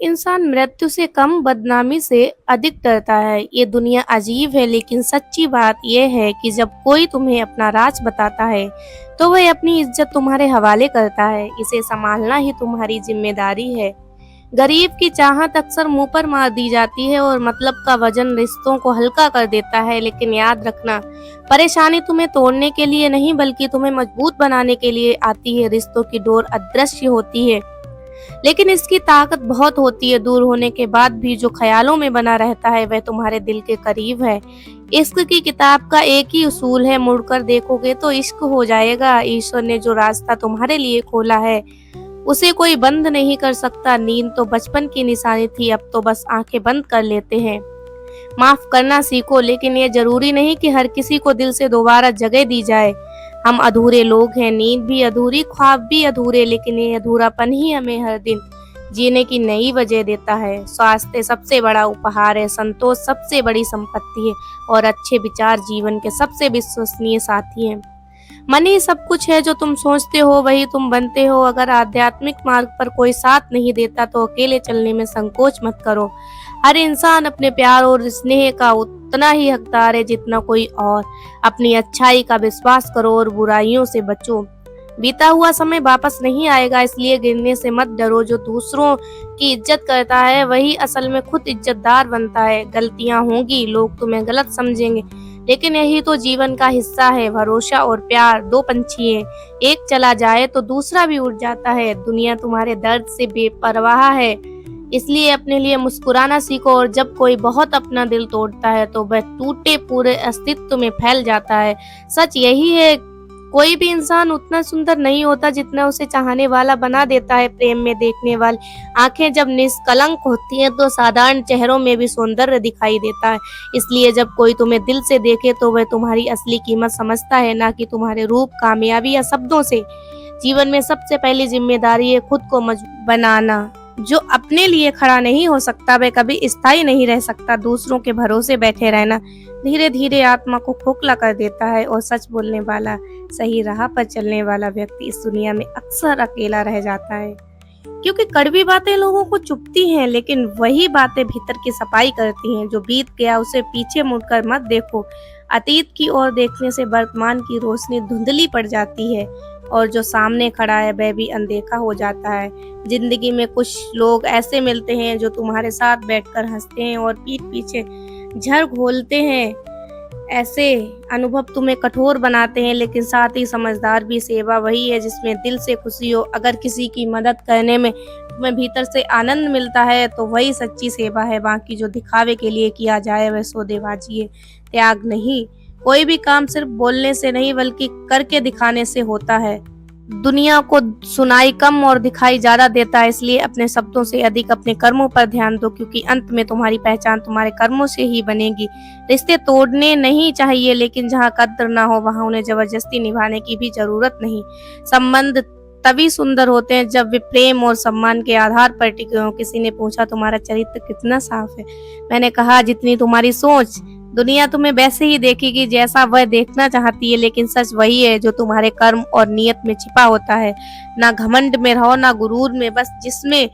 इंसान मृत्यु से कम बदनामी से अधिक डरता है। ये दुनिया अजीब है, लेकिन सच्ची बात यह है कि जब कोई तुम्हें अपना राज बताता है तो वह अपनी इज्जत तुम्हारे हवाले करता है। इसे संभालना ही तुम्हारी जिम्मेदारी है। गरीब की चाहत अक्सर मुंह पर मार दी जाती है और मतलब का वजन रिश्तों को हल्का कर देता है। लेकिन याद रखना, परेशानी तुम्हें तोड़ने के लिए नहीं बल्कि तुम्हें मजबूत बनाने के लिए आती है। रिश्तों की डोर अदृश्य होती है, लेकिन इसकी ताकत बहुत होती है। दूर होने के बाद भी जो ख्यालों में बना रहता है वह तुम्हारे दिल के करीब है। इश्क की किताब का एक ही उसूल है, मुड़कर देखोगे तो इश्क हो जाएगा। ईश्वर ने जो रास्ता तुम्हारे लिए खोला है उसे कोई बंद नहीं कर सकता। नींद तो बचपन की निशानी थी, अब तो बस आंखें बंद कर लेते हैं। माफ करना सीखो, लेकिन ये जरूरी नहीं कि हर किसी को दिल से दोबारा जगह दी जाए। हम अधूरे लोग हैं, नींद भी अधूरी, ख्वाब भी अधूरे, लेकिन ये अधूरापन ही हमें हर दिन जीने की नई वजह देता है। स्वास्थ्य सबसे बड़ा उपहार है, संतोष सबसे बड़ी संपत्ति है और अच्छे विचार जीवन के सबसे विश्वसनीय साथी हैं। मन ही सब कुछ है, जो तुम सोचते हो वही तुम बनते हो। अगर आध्यात्मिक मार्ग पर कोई साथ नहीं देता तो अकेले चलने में संकोच मत करो। हर इंसान अपने प्यार और स्नेह का उतना ही हकदार है जितना कोई और। अपनी अच्छाई का विश्वास करो और बुराइयों से बचो। बीता हुआ समय वापस नहीं आएगा, इसलिए गिरने से मत डरो। जो दूसरों की इज्जत करता है वही असल में खुद इज्जतदार बनता है। गलतियां होंगी, लोग तुम्हें गलत समझेंगे, लेकिन यही तो जीवन का हिस्सा है। भरोसा और प्यार दो पंछी हैं, एक चला जाए तो दूसरा भी उड़ जाता है। दुनिया तुम्हारे दर्द से बेपरवाह है, इसलिए अपने लिए मुस्कुराना सीखो। और जब कोई बहुत अपना दिल तोड़ता है तो वह टूटे पूरे अस्तित्व में फैल जाता है। सच यही है, कोई भी इंसान उतना सुंदर नहीं होता जितना उसे चाहने वाला बना देता है। प्रेम में देखने वाली आंखें जब निष्कलंक होती हैं तो साधारण चेहरों में भी सौंदर्य दिखाई देता है। इसलिए जब कोई तुम्हें दिल से देखे तो वह तुम्हारी असली कीमत समझता है, ना कि तुम्हारे रूप, कामयाबी या शब्दों से। जीवन में सबसे पहली जिम्मेदारी है खुद को मजबूत बनाना। जो अपने लिए खड़ा नहीं हो सकता वह कभी स्थायी नहीं रह सकता। दूसरों के भरोसे बैठे रहना धीरे धीरे आत्मा को खोखला कर देता है और सच बोलने वाला, सही राह पर चलने वाला व्यक्ति इस दुनिया में अक्सर अकेला रह जाता है। क्योंकि कड़वी बातें लोगों को चुभती हैं, लेकिन वही बातें भीतर की सफाई करती हैं। जो बीत गया उसे पीछे मुड़कर मत देखो। अतीत की ओर देखने से वर्तमान की रोशनी धुंधली पड़ जाती है और जो सामने खड़ा है वह भी अनदेखा हो जाता है। जिंदगी में कुछ लोग ऐसे मिलते हैं जो तुम्हारे साथ बैठकर हंसते हैं और पीठ पीछे झर घोलते हैं। ऐसे अनुभव तुम्हें कठोर बनाते हैं, लेकिन साथ ही समझदार भी। सेवा वही है जिसमें दिल से खुशी हो। अगर किसी की मदद करने में तुम्हें भीतर से आनंद मिलता है तो वही सच्ची सेवा है। बाकी जो दिखावे के लिए किया जाए वह सौदेबाजी है, त्याग नहीं। कोई भी काम सिर्फ बोलने से नहीं बल्कि करके दिखाने से होता है। दुनिया को सुनाई कम और दिखाई ज्यादा देता है, इसलिए अपने शब्दों से अधिक अपने कर्मों पर ध्यान दो, क्योंकि अंत में तुम्हारी पहचान तुम्हारे कर्मों से ही बनेगी। रिश्ते तोड़ने नहीं चाहिए, लेकिन जहाँ कद्र ना हो वहाँ उन्हें जबरदस्ती निभाने की भी जरूरत नहीं। संबंध तभी सुंदर होते हैं जब वे प्रेम और सम्मान के आधार पर टिके हों। किसी ने पूछा तुम्हारा चरित्र कितना साफ है, मैंने कहा जितनी तुम्हारी सोच। दुनिया तुम्हें वैसे ही देखेगी जैसा वह देखना चाहती है, लेकिन सच वही है जो तुम्हारे कर्म और नियत में छिपा होता है। ना घमंड में रहो ना गुरूर में, बस जिसमें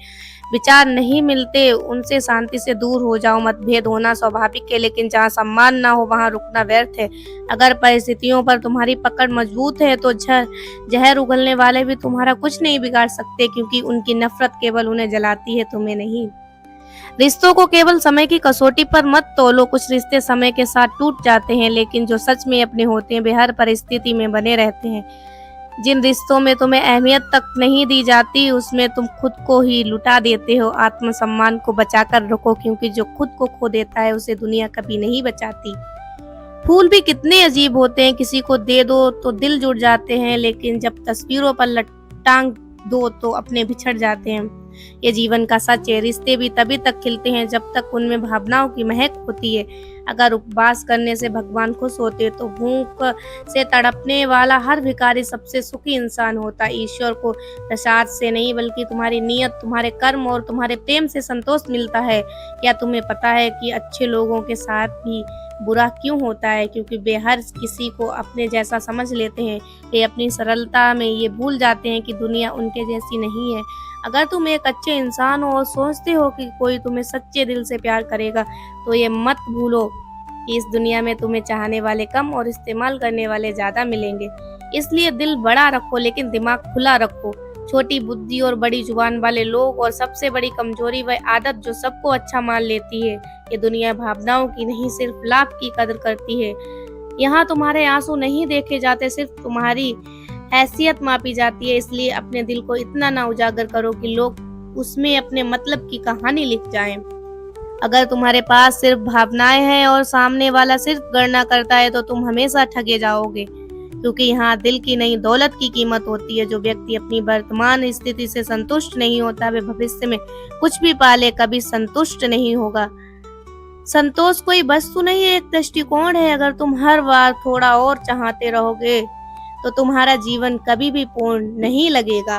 विचार नहीं मिलते उनसे शांति से दूर हो जाओ। मतभेद होना स्वाभाविक है, लेकिन जहाँ सम्मान ना हो वहाँ रुकना व्यर्थ है। अगर परिस्थितियों पर तुम्हारी पकड़ मजबूत है तो जहर उगलने वाले भी तुम्हारा कुछ नहीं बिगाड़ सकते, क्योंकि उनकी नफरत केवल उन्हें जलाती है, तुम्हें नहीं। रिश्तों को केवल समय की कसौटी पर मत तोलो। कुछ रिश्ते समय के साथ टूट जाते हैं, लेकिन जो सच में अपने होते हैं वे हर परिस्थिति में बने रहते हैं। जिन रिश्तों में तुम्हें अहमियत तक नहीं दी जाती उसमें तुम खुद को ही लुटा देते हो। आत्मसम्मान को बचाकर रखो, क्योंकि जो खुद को खो देता है उसे दुनिया कभी नहीं बचाती। फूल भी कितने अजीब होते हैं, किसी को दे दो तो दिल जुड़ जाते हैं, लेकिन जब तस्वीरों पर टांग दो तो अपने बिछड़ जाते हैं। ये जीवन का सच है। रिश्ते भी तभी तक खिलते हैं जब तक उनमें भावनाओं की महक होती है। अगर उपवास करने से भगवान खुश होते तो भूख से तड़पने वाला हर भिखारी सबसे सुखी इंसान होता। ईश्वर को प्रसाद से नहीं बल्कि तुम्हारी नीयत, तुम्हारे कर्म और तुम्हारे प्रेम से संतोष मिलता है। क्या तुम्हें पता है कि अच्छे लोगों के साथ भी बुरा क्यों होता है? क्योंकि वे हर किसी को अपने जैसा समझ लेते हैं। वे अपनी सरलता में ये भूल जाते हैं कि दुनिया उनके जैसी नहीं है। अगर तुम एक अच्छे इंसान हो और सोचते हो कि कोई तुम्हें सच्चे दिल से प्यार करेगा, तो ये मत भूलो कि इस दुनिया में तुम्हें चाहने वाले कम और इस्तेमाल करने वाले ज़्यादा मिलेंगे। इसलिए दिल बड़ा रखो लेकिन दिमाग खुला रखो। छोटी बुद्धि और बड़ी जुबान वाले लोग और सबसे बड़ी कमजोरी वह आदत जो सबको अच्छा मान लेती है। ये दुनिया भावनाओं की नहीं, सिर्फ लाभ की कदर करती है। यहाँ तुम्हारे आंसू नहीं देखे जाते, सिर्फ तुम्हारी हैसियत मापी जाती है। इसलिए अपने दिल को इतना ना उजागर करो कि लोग उसमें अपने मतलब की कहानी लिख जाएं। अगर तुम्हारे पास सिर्फ भावनाएं हैं और सामने वाला सिर्फ गणना करता है तो तुम हमेशा ठगे जाओगे, क्योंकि यहाँ दिल की नहीं दौलत की कीमत होती है। जो व्यक्ति अपनी वर्तमान स्थिति से संतुष्ट नहीं होता वे भविष्य में कुछ भी पाले कभी संतुष्ट नहीं होगा। संतोष कोई वस्तु नहीं है, एक दृष्टिकोण है। अगर तुम हर बार थोड़ा और चाहते रहोगे तो तुम्हारा जीवन कभी भी पूर्ण नहीं लगेगा।